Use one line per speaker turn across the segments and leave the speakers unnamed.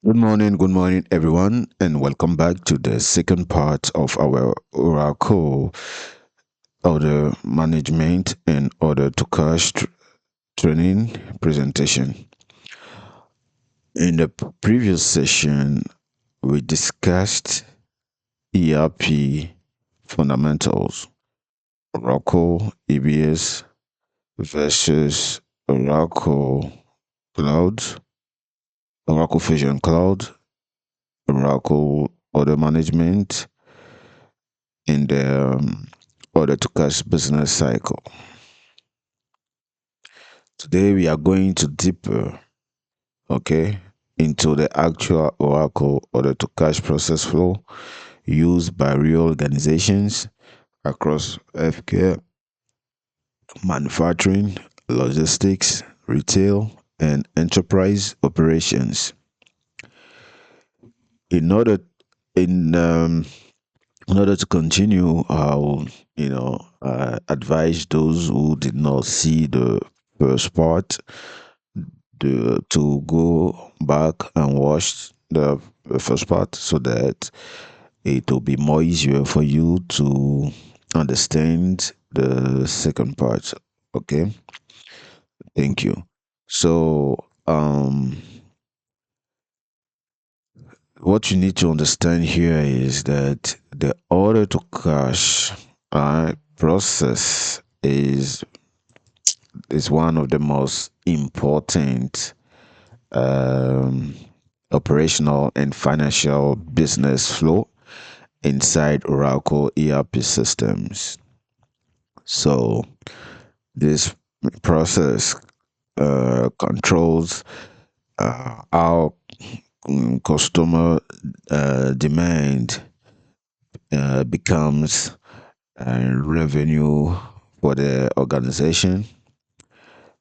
Good morning, everyone, and welcome back to the second part of our Oracle Order Management and Order to Cash training presentation. In the previous session, we discussed ERP fundamentals, Oracle EBS versus Oracle Cloud, Oracle Fusion Cloud, Oracle Order Management, in the order to cash business cycle. Today we are going to deeper, okay, into the actual Oracle order to cash process flow used by real organizations across healthcare, manufacturing, logistics, retail, and enterprise operations. In order in in order to continue, I'll advise those who did not see the first part to go back and watch the first part so that it will be more easier for you to understand the second part. Okay, thank you. So, what you need to understand here is that the order to cash process is one of the most important um, operational and financial business flow inside Oracle ERP systems. So this process controls how customer demand becomes revenue for the organization.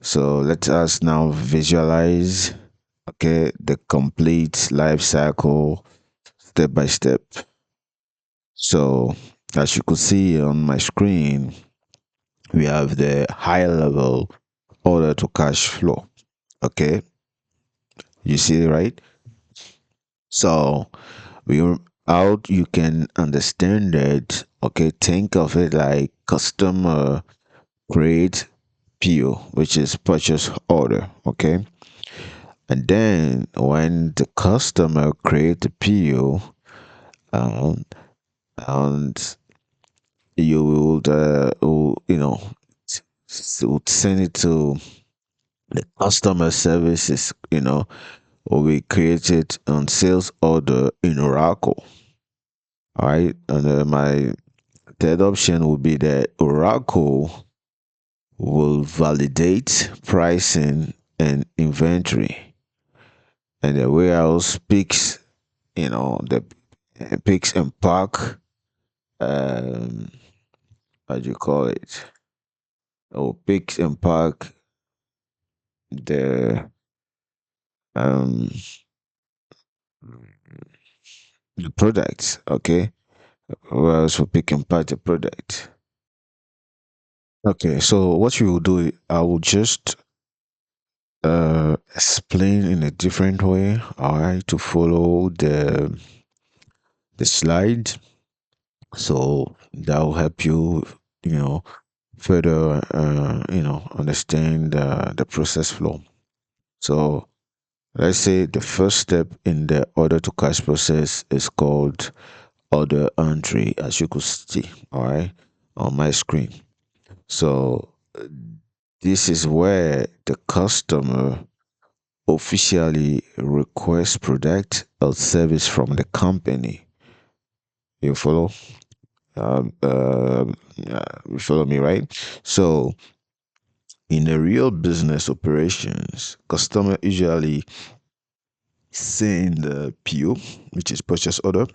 So let us now visualize, okay, the complete life cycle step by step. So as you could see on my screen, we have the high level order to cash flow. Okay, you see, right? So we how you can understand it. Okay, think of it like customer create PO, which is purchase order. Okay, and then when the customer create the PO, um, and you would would send it to the customer services, will be created on sales order in Oracle. All right. And my third option would be that Oracle will validate pricing and inventory. And the warehouse picks, the picks and pack, um, how do you call it? Or picks and pack the um the products. Okay. Warehouse will pick and pack the product. Okay, so what you will do, I will just explain in a different way, all right, to follow the slide. So that will help you, you know, further, understand the process flow. So let's say the first step in the order to cash process is called order entry, as you could see, all right, on my screen. So this is where the customer officially request product or service from the company. You follow? You follow me, right? So, in the real business operations, customer usually send the PO, which is purchase order,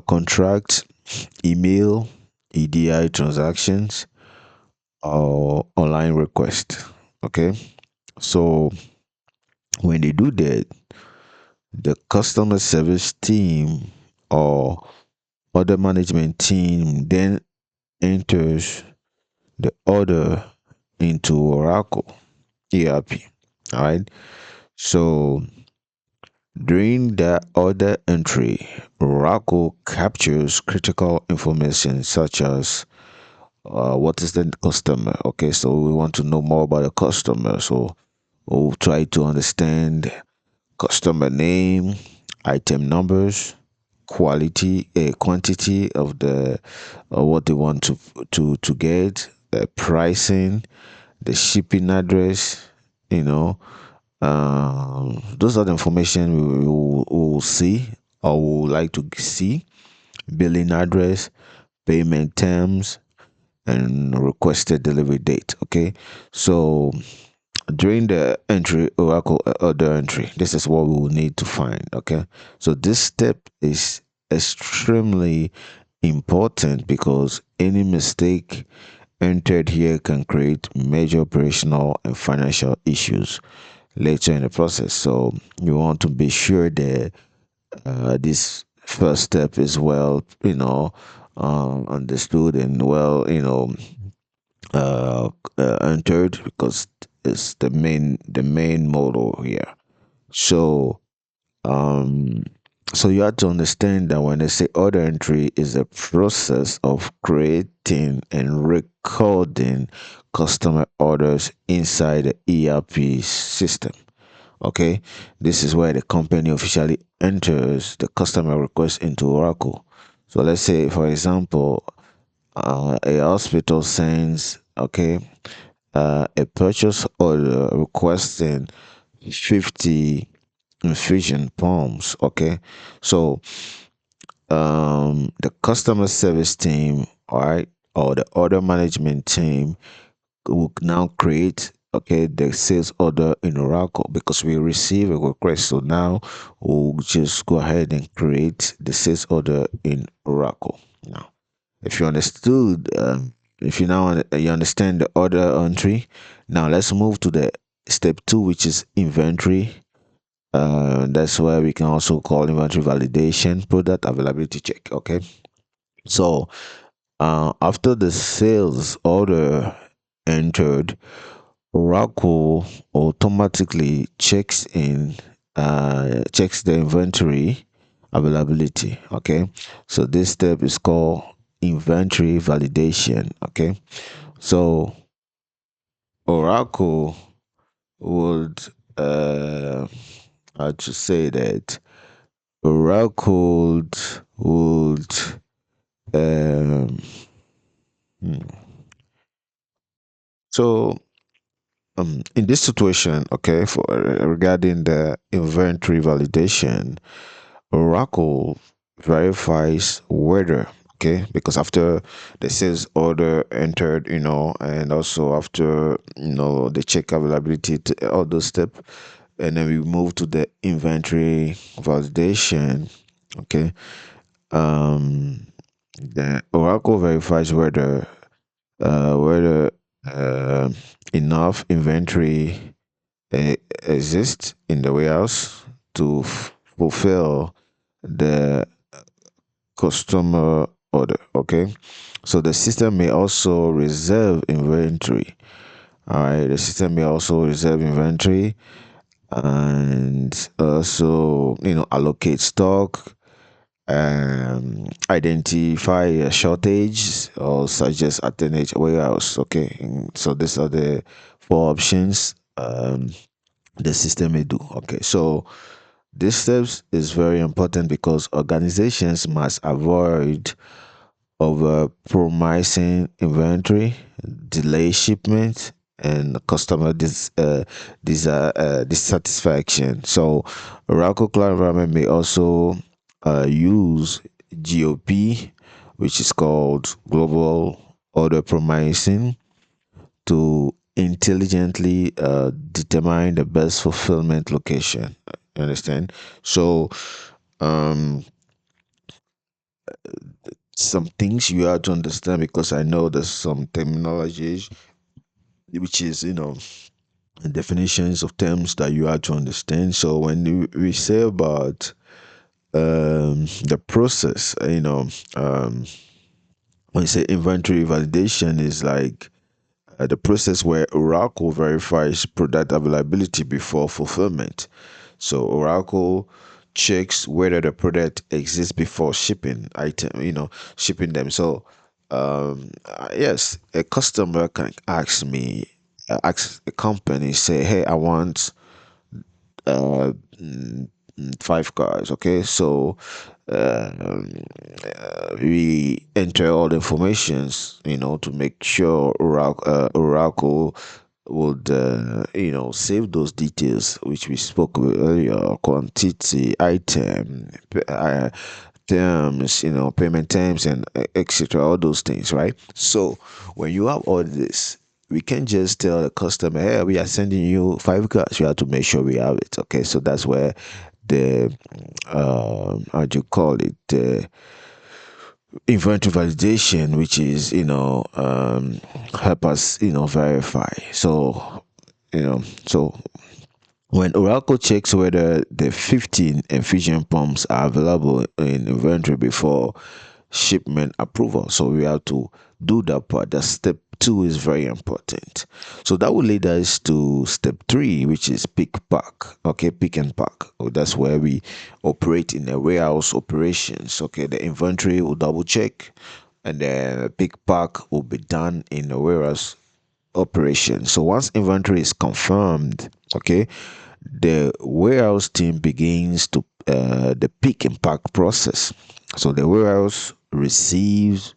contract, email, EDI transactions, or online request. Okay, so when they do that, the customer service team or other management team then enters the order into Oracle ERP. All right. So During the order entry, Oracle captures critical information such as what is the customer. Okay, so we want to know more about the customer. So we'll try to understand customer name, item numbers, quantity of the what they want to get, pricing, the shipping address, you know, those are the information we will see or we would like to see, billing address, payment terms, and requested delivery date. Okay, so during the entry, Oracle order entry, this is what we will need to find. Okay, so this step is extremely important because any mistake entered here can create major operational and financial issues later in the process. So you want to be sure that this first step is well, understood and well, uh, entered because it's the main model here. So um, so you have to understand that when they say order entry is a process of creating and recording customer orders inside the ERP system. Okay, this is where the company officially enters the customer request into Oracle. So let's say, for example, a hospital sends a purchase order requesting 50 infusion pumps. Okay, so the customer service team, all right, or the order management team will now create the sales order in Oracle because we receive a request. So now we'll just go ahead and create the sales order in Oracle. Now, if you understood, if you now you understand the order entry, now let's move to the step two, which is inventory. That's where we can also call inventory validation, product availability check. Okay, so after the sales order entered, Oracle automatically checks the inventory availability. Okay, so this step is called inventory validation. Okay, so Oracle would how to say that Oracle would um hmm. so in this situation, okay, for regarding the inventory validation, Oracle verifies whether, okay, because after the sales order entered, and also after, the check availability to all those steps, and then we move to the inventory validation, okay. The Oracle verifies whether uh, enough inventory exists in the warehouse to fulfill the customer order. Okay, so the system may also reserve inventory. All right, the system may also reserve inventory and also allocate stock, identify a shortage or suggest alternate warehouse. Okay, and so these are the four options the system may do. Okay, so this steps is very important because organizations must avoid over promising inventory, delay shipment, and customer dissatisfaction. So, Oracle Cloud environment may also use GOP, which is called Global Order Promising, to intelligently determine the best fulfillment location. You understand? So, um, some things you have to understand because I know there's some terminologies, which is, definitions of terms that you have to understand. So when we say about the process, when you say inventory validation is like the process where Oracle verifies product availability before fulfillment. So Oracle checks whether the product exists before shipping them. So yes, a customer can ask a company, say, hey, I want uh, 5 cars. Okay, so um, we enter all the informations, to make sure Oracle would save those details which we spoke about earlier: quantity, item, terms, payment terms, and etc. All those things, right? So when you have all this, we can't just tell the customer, hey, we are sending you 5 cars. We have to make sure we have it. Okay, so that's where the how do you call it, the inventory validation, which is help us verify. So so when Oracle checks whether the 15 infusion pumps are available in inventory before shipment approval, so we have to do that part. That step 2 is very important. So that will lead us to step 3, which is pick pack. Okay, pick and pack. Oh, that's where we operate in a warehouse operations. Okay, the inventory will double check, and the pick pack will be done in the warehouse operation. So once inventory is confirmed, okay, the warehouse team begins to the pick and pack process. So the warehouse receives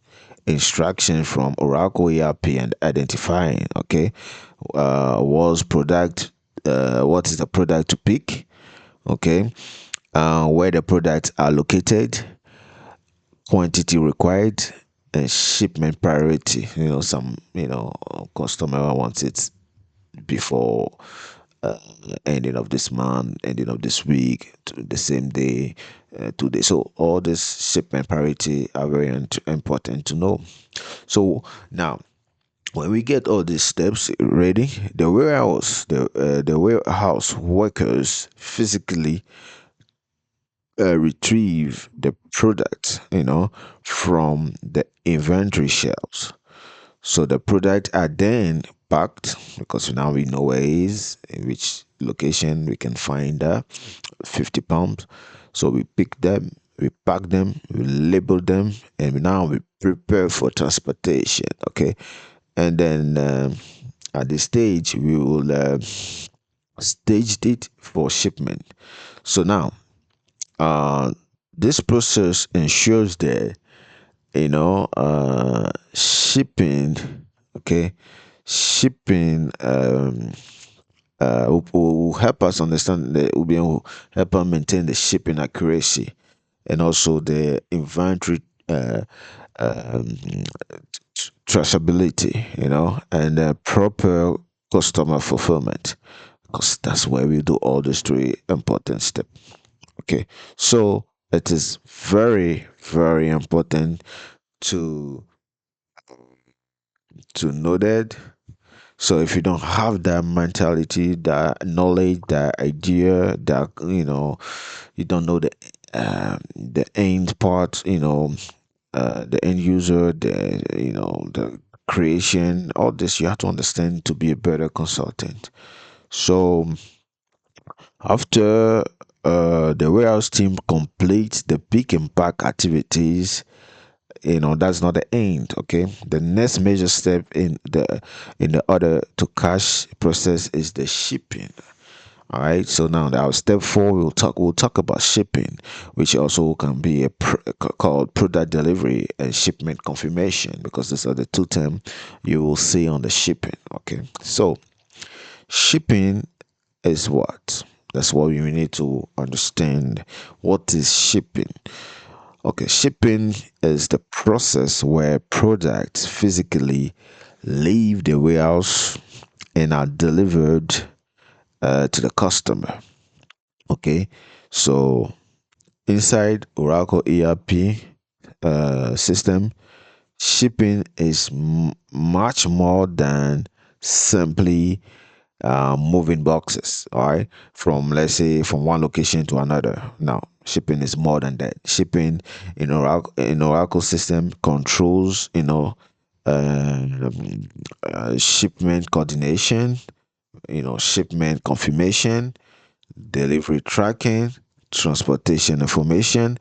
instruction from Oracle ERP and identifying, okay, what is the product to pick, okay, where the products are located, quantity required, and shipment priority. Some customer wants it before uh, ending of this month, ending of this week, to the same day, today. So all this shipment priority are very important to know. So now, when we get all these steps ready, the warehouse workers physically retrieve the product, from the inventory shelves. So the products are then packed, because now we know where it is, in which location we can find 50 pumps. So we pick them, we pack them, we label them, and now we prepare for transportation. Okay, and then at this stage we will stage it for shipment. So now uh, this process ensures that shipping, okay, shipping will help us understand, that will be able to help us maintain the shipping accuracy, and also the inventory um, traceability, and proper customer fulfillment, because that's where we do all these 3 important steps. Okay, so it is very, very important to know that. So if you don't have that mentality, that knowledge, that idea, that you don't know the end part, the end user, the creation, all this you have to understand to be a better consultant. So after the warehouse team completes the pick and pack activities, that's not the end. Okay, the next major step in the order to cash process is the shipping. All right, so now our step 4, we'll talk about shipping, which also can be called product delivery and shipment confirmation, because these are the 2 terms you will see on the shipping. Okay, so shipping is what? That's what we need to understand. What is shipping? Okay, shipping is the process where products physically leave the warehouse and are delivered to the customer. Okay, so inside Oracle ERP system, shipping is much more than simply moving boxes, all right, from, let's say, from one location to another. Now shipping is more than that. Shipping in Oracle system controls, shipment coordination, shipment confirmation, delivery tracking, transportation information,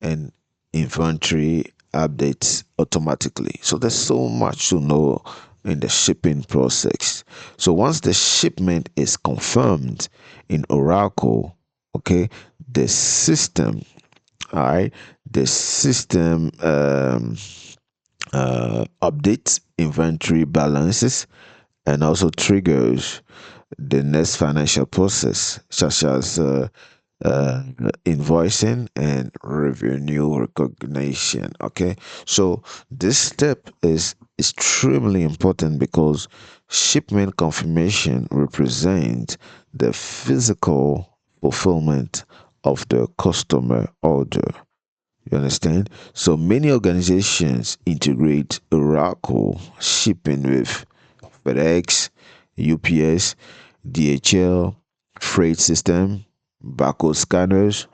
and inventory updates automatically. So there's so much to know in the shipping process. So once the shipment is confirmed in Oracle, okay, the system, all right, the system updates inventory balances and also triggers the next financial process, such as uh, invoicing and revenue recognition. Okay, so this step is extremely important because shipment confirmation represents the physical fulfillment of the customer order. You understand? So many organizations integrate Oracle shipping with FedEx, UPS, DHL, freight system, barcode scanners,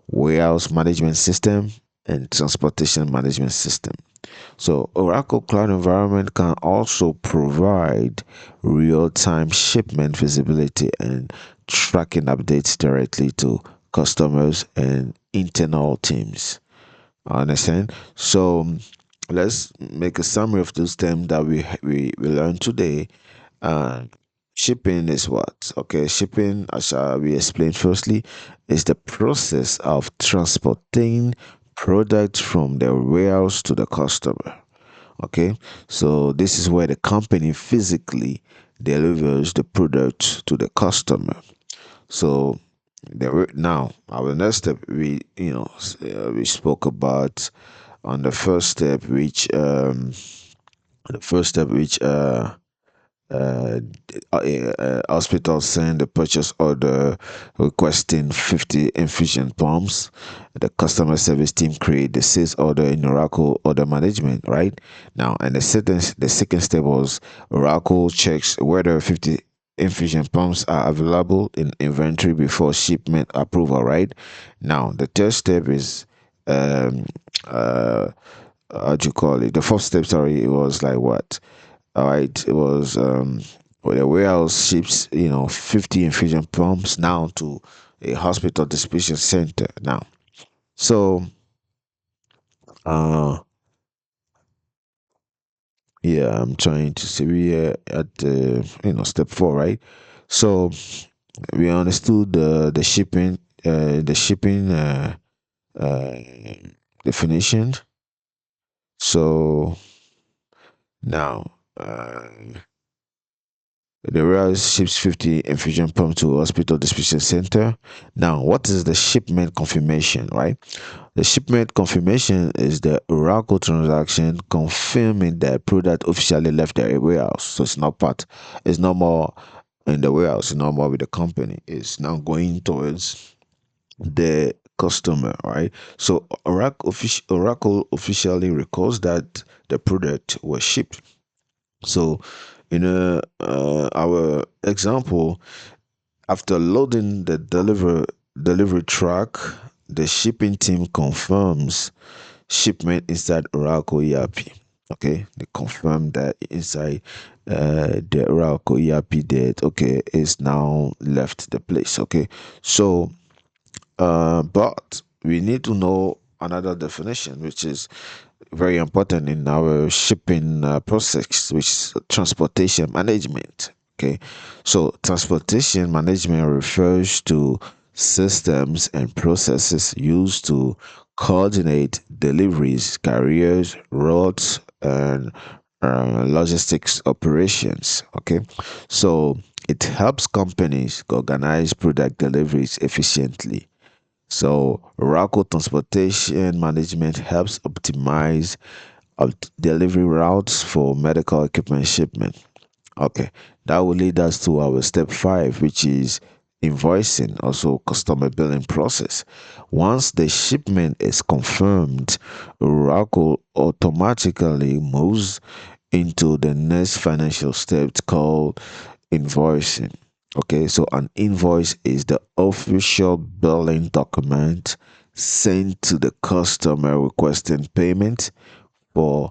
warehouse management system, and transportation management system. So Oracle Cloud Environment can also provide real-time shipment visibility and tracking updates directly to customers and internal teams. Understand? So let's make a summary of those terms that we learned today. Uh, Shipping is what? Okay, shipping, as we explained firstly, is the process of transporting products from the warehouse to the customer. Okay, so this is where the company physically delivers the product to the customer. So now our next step, we spoke about on the first step which uh, hospital send the purchase order requesting 50 infusion pumps. The customer service team create the sales order in Oracle order management, right? Now, and the second step was Oracle checks whether 50 infusion pumps are available in inventory before shipment approval, right? Now, the third step is um how do you call it? The fourth step, sorry, it was like what? All right, it was where the warehouse ships, 50 infusion pumps now to a hospital distribution center now. So, uh, yeah, I'm trying to see we at step four, right? So we understood the shipping uh definition. So now, the warehouse ships 50 infusion pumps to hospital distribution center. Now, what is the shipment confirmation, right? The shipment confirmation is the Oracle transaction confirming that product officially left the warehouse. So it's not more in the warehouse, it's not more with the company. It's now going towards the customer, right? So Oracle officially records that the product was shipped. So, in our example, after loading the delivery truck, the shipping team confirms shipment inside Oracle ERP. Okay, they confirm that inside the Oracle ERP that okay is now left the place. Okay, so but we need to know another definition, which is very important in our shipping process, which is transportation management. Okay, so transportation management refers to systems and processes used to coordinate deliveries, carriers, routes, and logistics operations. Okay, so it helps companies organize product deliveries efficiently. So Oracle Transportation Management helps optimize delivery routes for medical equipment shipment. Okay, that will lead us to our step five, which is invoicing, also customer billing process. Once the shipment is confirmed, Oracle automatically moves into the next financial step called invoicing. Okay, so an invoice is the official billing document sent to the customer requesting payment for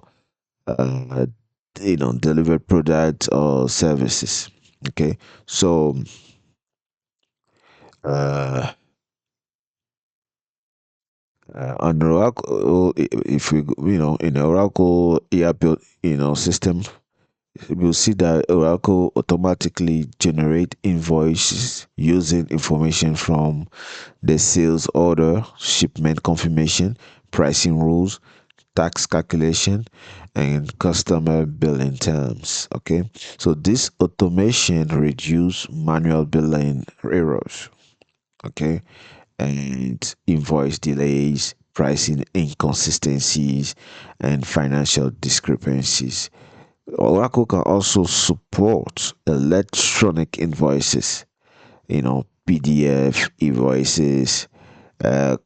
uh, delivered products or services. Okay, so uh, on Oracle, if we, in the Oracle ERP, system, you'll see that Oracle automatically generate invoices using information from the sales order, shipment confirmation, pricing rules, tax calculation, and customer billing terms. Okay, so this automation reduce manual billing errors. Okay, and invoice delays, pricing inconsistencies, and financial discrepancies. Oracle can also support electronic invoices, PDF invoices,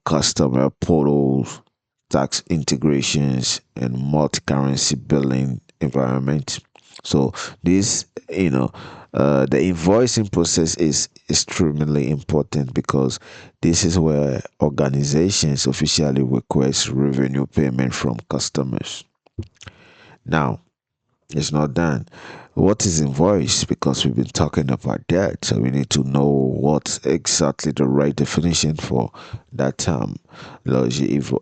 customer portals, tax integrations, and multi-currency billing environment. So this, the invoicing process is extremely important because this is where organizations officially request revenue payment from customers. Now, it's not done. What is invoice? Because we've been talking about that, so we need to know what exactly the right definition for that term,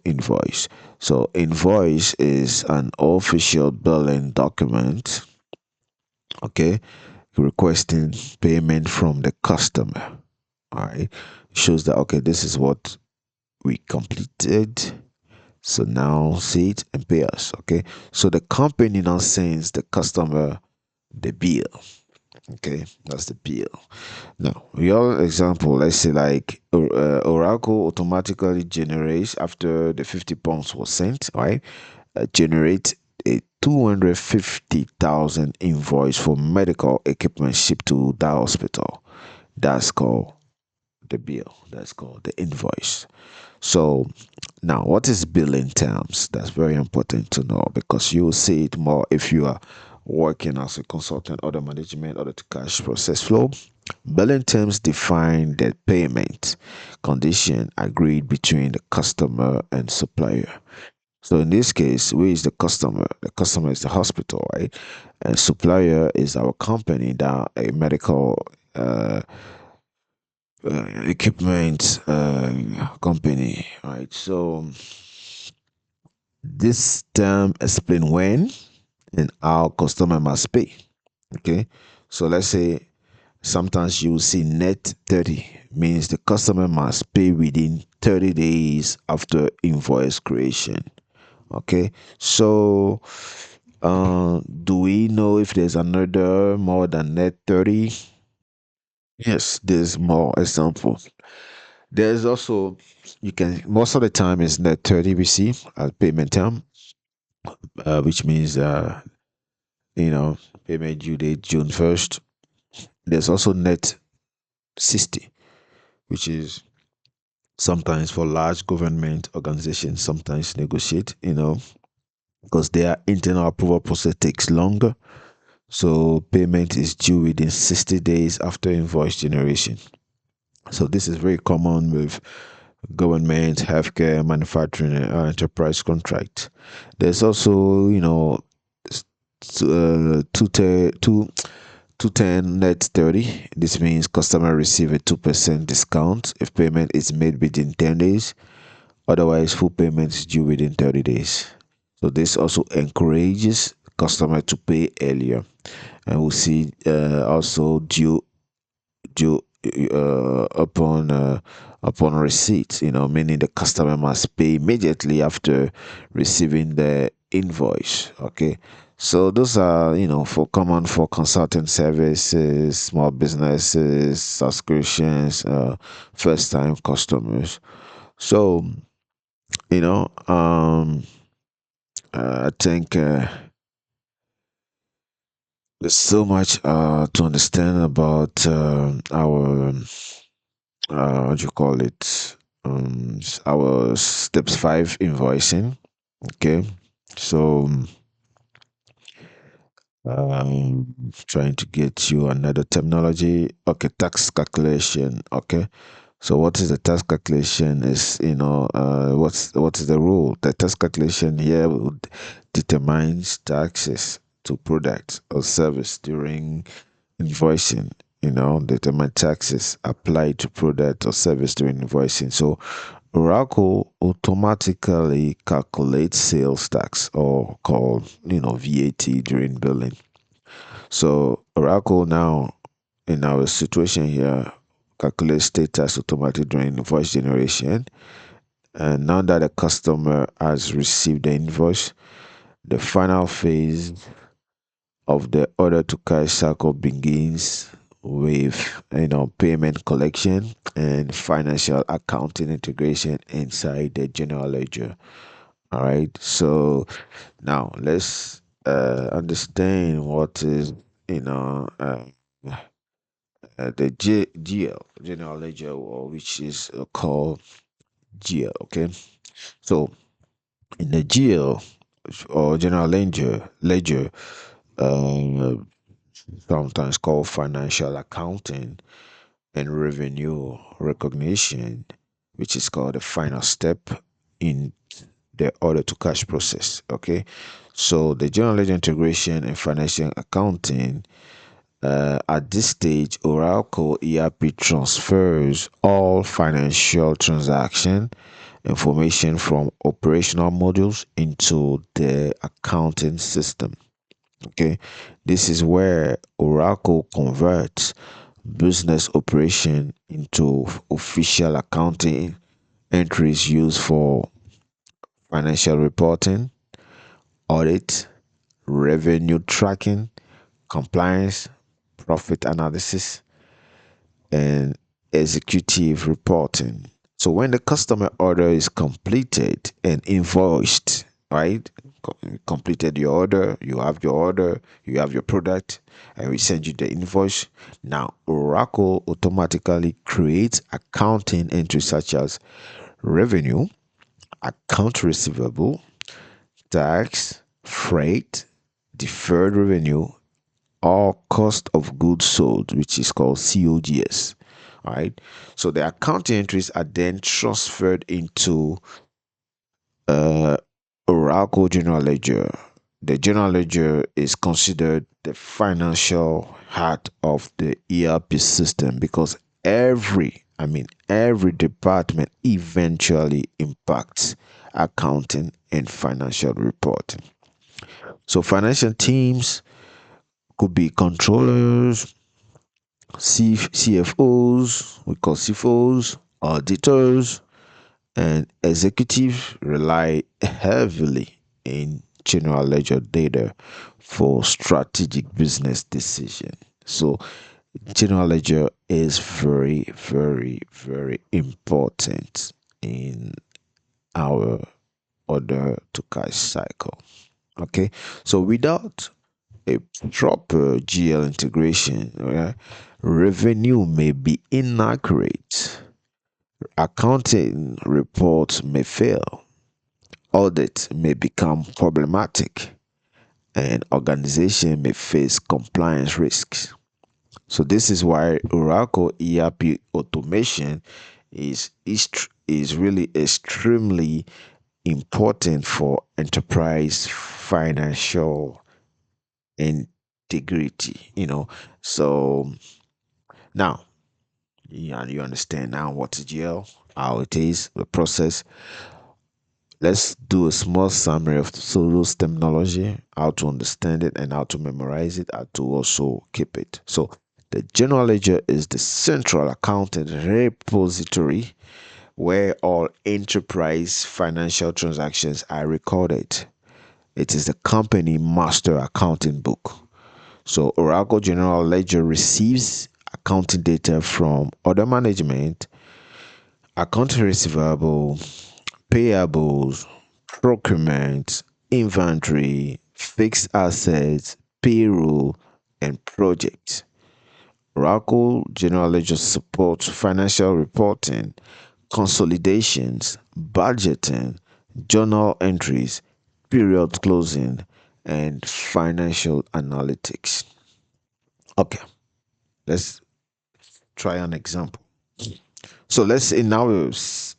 invoice. So, invoice is an official billing document, okay, requesting payment from the customer. All right, shows that okay, this is what we completed. So now see it and pay us. Okay, so the company now sends the customer the bill. Okay, that's the bill. Now, your example, let's say like Oracle automatically generates after the 50 pounds was sent, right? Generate a 250,000 invoice for medical equipment shipped to that hospital. That's called the bill. That's called the invoice. So now, what is billing terms? That's very important to know because you will see it more if you are working as a consultant, order management, order to cash process flow. Billing terms define the payment condition agreed between the customer and supplier. So in this case, who is the customer? The customer is the hospital, right? And supplier is our company that a medical equipment company, right? So this term explain when and how customer must pay. Okay, so let's say sometimes you see net 30 means the customer must pay within 30 days after invoice creation. Okay, so do we know if there's another more than net 30? Yes, there's more examples. There's also, you can, most of the time is net 30 we see as payment term, which means, payment due date June 1st. There's also net 60, which is sometimes for large government organizations, sometimes negotiate, because their internal approval process takes longer. So payment is due within 60 days after invoice generation. So this is very common with government, healthcare, manufacturing, and enterprise contract. There's also, two, two 210 net 30. This means customer receive a 2% discount if payment is made within 10 days. Otherwise, full payment is due within 30 days. So this also encourages customer to pay earlier. And we'll see also due upon receipt, meaning the customer must pay immediately after receiving the invoice. Okay, so those are, for common for consulting services, small businesses, subscriptions, first time customers. So, you know um I think there's so much to understand about our what do you call it, our steps 5 invoicing. Okay, so trying to get you another terminology. Okay, tax calculation. Okay, so what is the tax calculation is, what is the rule? The tax calculation here would determines taxes to product or service during invoicing. determine taxes applied to product or service during invoicing. So Oracle automatically calculates sales tax, or called VAT, during billing. So Oracle now, in our situation here, calculates state tax automatically during invoice generation. And now that the customer has received the invoice, the final phase of the order to cash cycle begins with payment collection and financial accounting integration inside the general ledger. All right, so now let's understand what is you know uh, the GL, general ledger, or which is called GL. Okay, so in the GL, or general ledger, uh, sometimes called financial accounting and revenue recognition, which is called the final step in the order to cash process. Okay, so the general ledger integration and financial accounting, at this stage, Oracle ERP transfers all financial transaction information from operational modules into the accounting system. Okay, this is where Oracle converts business operation into official accounting entries used for financial reporting, audit, revenue tracking, compliance, profit analysis, and executive reporting. So when the customer order is completed and invoiced, right? Completed your order, you have your product, and we send you the invoice. Now, Oracle automatically creates accounting entries such as revenue, account receivable, tax, freight, deferred revenue, or cost of goods sold, which is called COGS. All right. So the accounting entries are then transferred into uh, Oracle General Ledger. The General Ledger is considered the financial heart of the ERP system, because every department eventually impacts accounting and financial reporting. So financial teams could be controllers, CFOs, we call CFOs, auditors, and executives rely heavily in general ledger data for strategic business decision. So general ledger is very, very, very important in our order to cash cycle. Okay, so without a proper GL integration, right, revenue may be inaccurate, accounting reports may fail, audit may become problematic, and organization may face compliance risks. So this is why Oracle ERP automation is really extremely important for enterprise financial integrity. So now, yeah, you understand now what is GL, how it is, the process. Let's do a small summary of those terminology, how to understand it and how to memorize it, how to also keep it. So the general ledger is the central accounting repository where all enterprise financial transactions are recorded. It is the company master accounting book. So Oracle General Ledger receives accounting data from order management, accounting receivable, payables, procurement, inventory, fixed assets, payroll, and projects. Oracle General Ledger supports financial reporting, consolidations, budgeting, journal entries, period closing, and financial analytics. Okay, let's try an example. So let's in our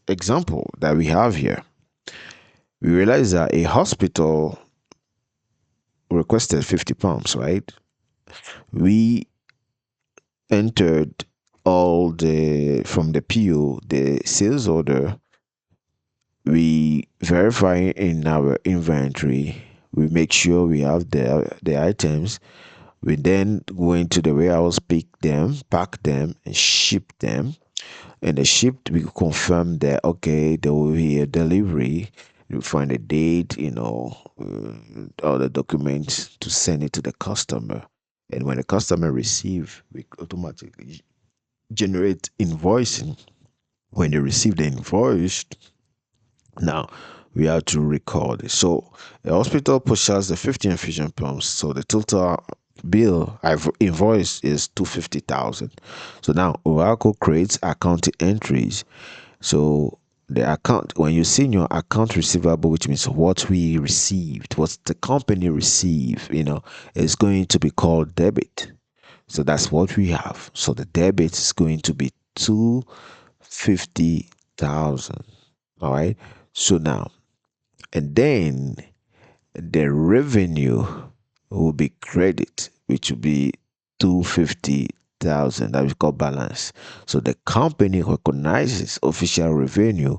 example that we have here, we realize that a hospital requested £50, right? We entered all the from the PO, the sales order, we verify in our inventory, we make sure we have the items. We then go into the warehouse, pick them, pack them, and ship them. And the shipped, we confirm that okay, there will be a delivery. You find a date, all the documents to send it to the customer. And when the customer receive, we automatically generate invoicing. When they receive the invoice, now we have to record it. So the hospital purchased the 50 infusion pumps. So the total bill I've invoiced is 250,000. So now Oracle creates accounting entries. So the account, when you see in your account receivable, which means what we received, what the company received, is going to be called debit. So that's what we have. So the debit is going to be 250,000. All right. So now, and then the revenue will be credit, which will be 250,000. That we call balance. So the company recognizes official revenue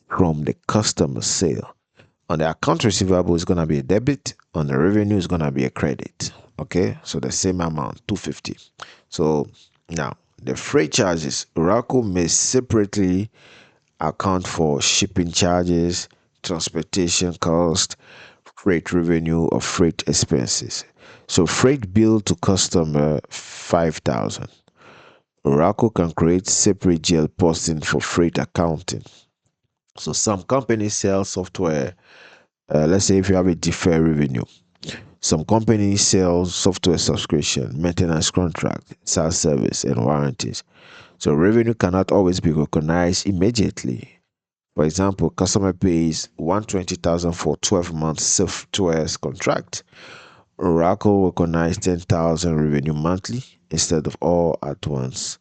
from the customer sale. On the account receivable is going to be a debit. On the revenue is going to be a credit. Okay, so the same amount, 250. So now the freight charges, Oracle may separately account for shipping charges, transportation cost, freight revenue, or freight expenses. So freight bill to customer 5,000. Oracle can create separate GL posting for freight accounting. So some companies sell software. Let's say if you have a deferred revenue, some companies sell software subscription, maintenance contract, SaaS service, and warranties. So revenue cannot always be recognized immediately. For example, customer pays 120,000 for 12 months software contract. Oracle recognize 10,000 revenue monthly instead of all at once.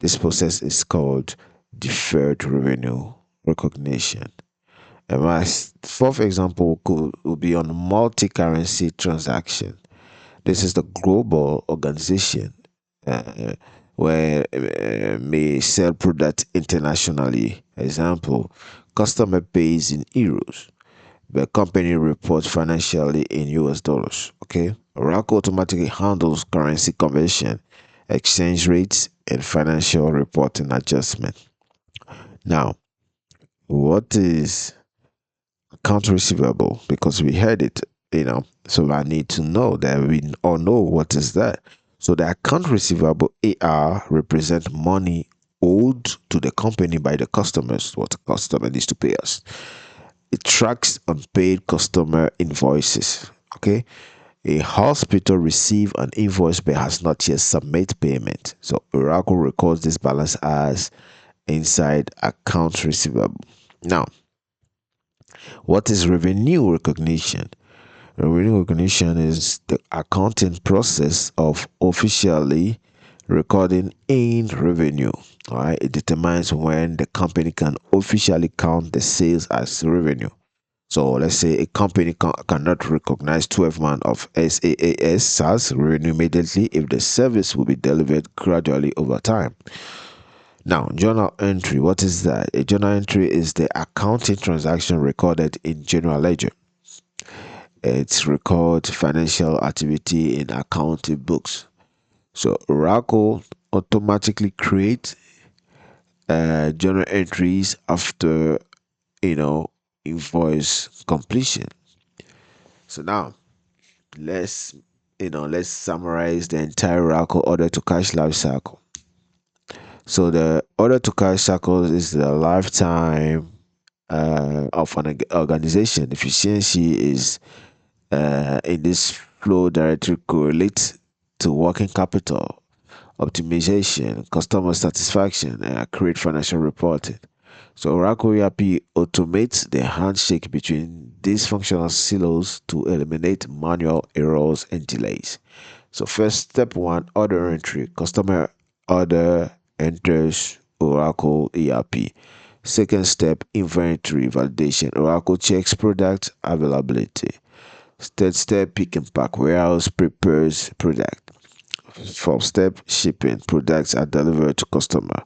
This process is called deferred revenue recognition. And my fourth example would be on multi-currency transaction. This is the global organization uh, where may sell product internationally. Example, customer pays in euros, the company reports financially in US dollars. Okay, Oracle automatically handles currency conversion, exchange rates, and financial reporting adjustment. Now, what is account receivable? Because we heard it, so I need to know that we all know what is that. So the account receivable, AR, represent money owed to the company by the customers, what the customer needs to pay us. It tracks unpaid customer invoices. Okay, a hospital received an invoice but has not yet submit payment, so Oracle records this balance as inside account receivable. Now, what is revenue recognition? Revenue recognition is the accounting process of officially recording in revenue. All right, it determines when the company can officially count the sales as revenue. So let's say a company cannot recognize 12 months of SaaS revenue immediately if the service will be delivered gradually over time. Now, journal entry, what is that? A journal entry is the accounting transaction recorded in general ledger. It records financial activity in accounting books. So Oracle automatically creates journal entries after invoice completion. So now let's summarize the entire Oracle order to cash life cycle. So the order to cash cycle is the lifetime of an organization. Efficiency is in this flow directly correlates to working capital optimization, customer satisfaction, and accurate financial reporting. So Oracle ERP automates the handshake between these functional silos to eliminate manual errors and delays. So first, step one, order entry. Customer order enters Oracle ERP. Second step, inventory validation. Oracle checks product availability. Third step, pick and pack. Warehouse prepares product. Fourth step, shipping. Products are delivered to customer.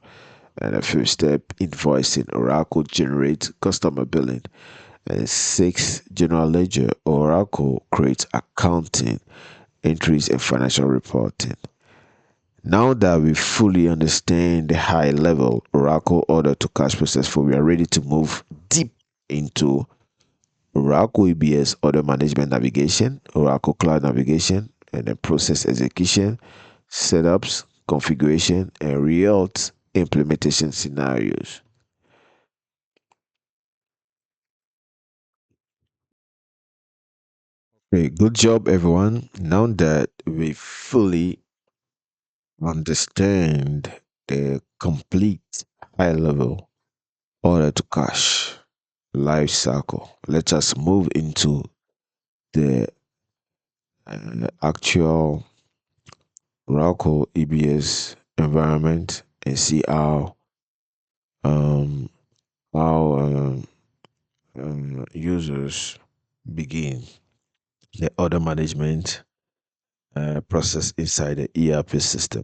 And the fifth step, invoicing. Oracle generates customer billing. And sixth, general ledger. Oracle creates accounting entries and financial reporting. Now that we fully understand the high level Oracle order to cash process flow, we are ready to move deep into Oracle EBS order management navigation, Oracle cloud navigation, and then process execution, setups, configuration, and real implementation scenarios. Okay, good job, everyone. Now that we fully understand the complete high level order to cash life cycle, let us move into the actual Oracle EBS environment and see um, how users begin the order management process inside the ERP system.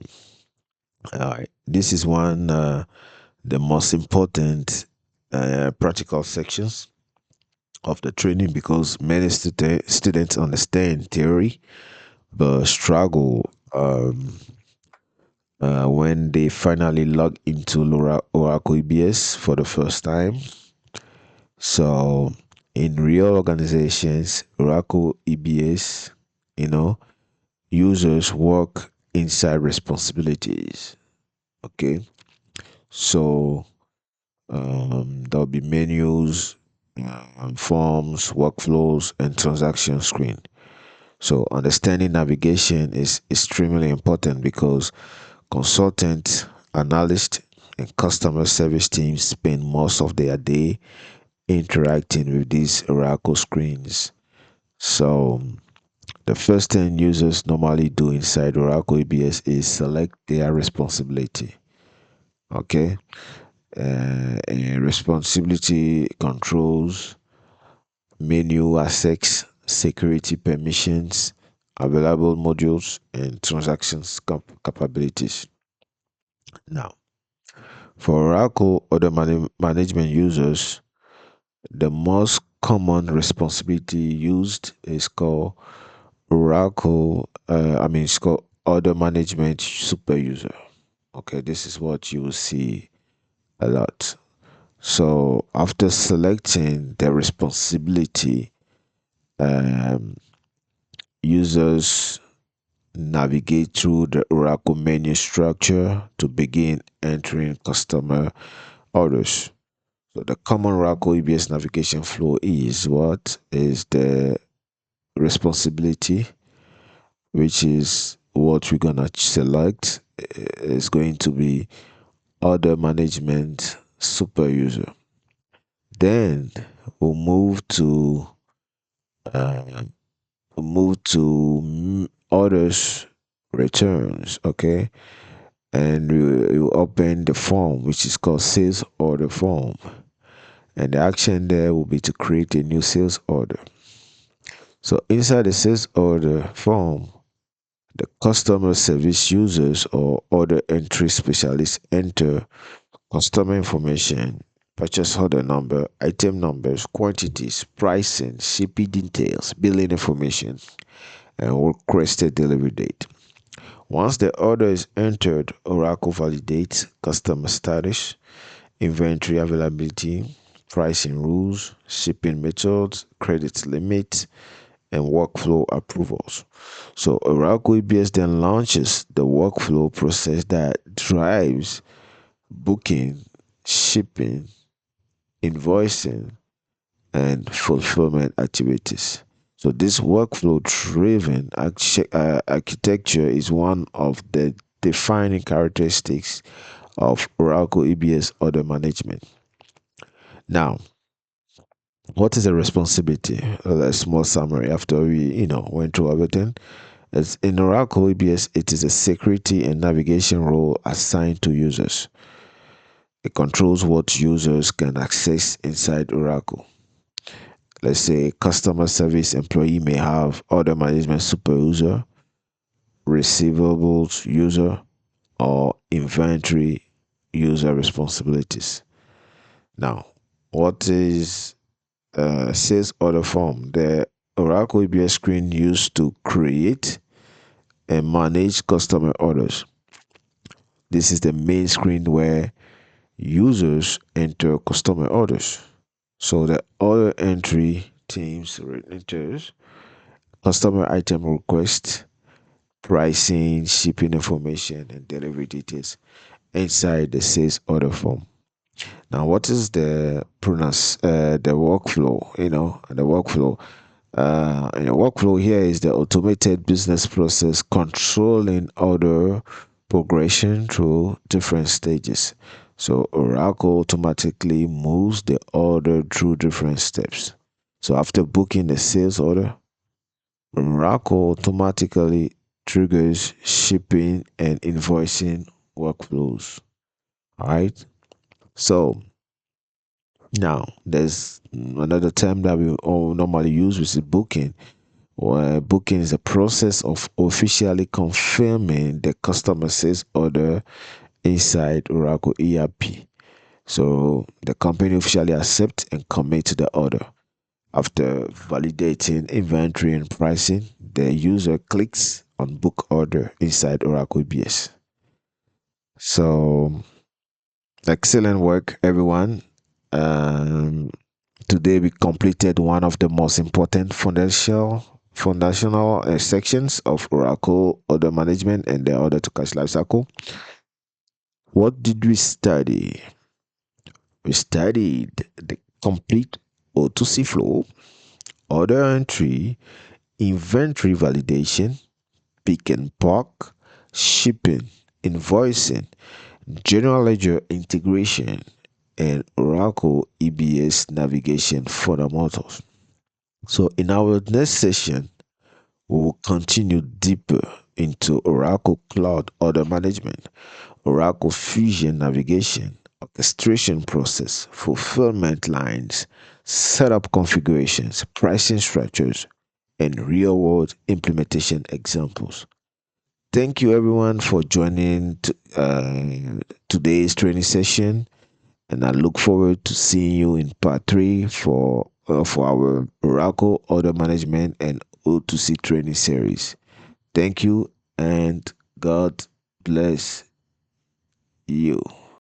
All right, this is one the most important practical sections of the training because many students understand theory but struggle when they finally log into Oracle EBS for the first time. So, in real organizations, Oracle EBS, you know, users work inside responsibilities. Okay, so there'll be menus, forms, workflows, and transaction screen. So, understanding navigation is extremely important because consultants, analysts, and customer service teams spend most of their day interacting with these Oracle screens. So, the first thing users normally do inside Oracle EBS is select their responsibility. Okay, and responsibility controls, menu access, security permissions, available modules, and transactions capabilities. Now, for Oracle order management users, the most common responsibility used is called it's called order management super user. Okay, this is what you will see a lot. So after selecting the responsibility, um, users navigate through the Oracle menu structure to begin entering customer orders. So the common Oracle EBS navigation flow is what is the responsibility, which is what we're gonna select is going to be order management super user. Then we'll uh, move to orders returns. Okay, and we open the form which is called sales order form, and the action there will be to create a new sales order. So inside the sales order form, the customer service users or order entry specialists enter customer information, purchase order number, item numbers, quantities, pricing, shipping details, billing information, and requested delivery date. Once the order is entered, Oracle validates customer status, inventory availability, pricing rules, shipping methods, credit limits, and workflow approvals. So Oracle EBS then launches the workflow process that drives booking, shipping, invoicing, and fulfillment activities. So this workflow driven architecture is one of the defining characteristics of Oracle EBS order management. Now, what is a responsibility? A small summary after we, went through everything. As in Oracle EBS, it is a security and navigation role assigned to users. It controls what users can access inside Oracle. Let's say customer service employee may have order management super user receivables user, or inventory user responsibilities. Now, what is sales order form? The Oracle EBS screen used to create and manage customer orders. This is the main screen where users enter customer orders. So the order entry teams enters customer item request, pricing, shipping information, and delivery details inside the sales order form. Now, what is the workflow? The workflow. The workflow here is the automated business process controlling order progression through different stages. So Oracle automatically moves the order through different steps. So after booking the sales order, Oracle automatically triggers shipping and invoicing workflows. All right. So now there's another term that we all normally use, which is booking. Where booking is a process of officially confirming the customer sales order inside Oracle ERP. So the company officially accepts and commits to the order. After validating inventory and pricing, the user clicks on book order inside Oracle EBS. So excellent work, everyone. Um, Today we completed one of the most important foundational sections of Oracle order management and the order to cash lifecycle. What did we study? We studied the complete O2C flow, order entry, inventory validation, pick and pack, shipping, invoicing, general ledger integration, and Oracle EBS Navigation fundamentals. So in our next session, we will continue deeper into Oracle Cloud Order Management, Oracle Fusion Navigation, orchestration process, fulfillment lines, setup configurations, pricing structures, and real-world implementation examples. Thank you everyone for joining today's training session, and I look forward to seeing you in part 3 for our Oracle Order Management and O2C training series. Thank you and God bless you.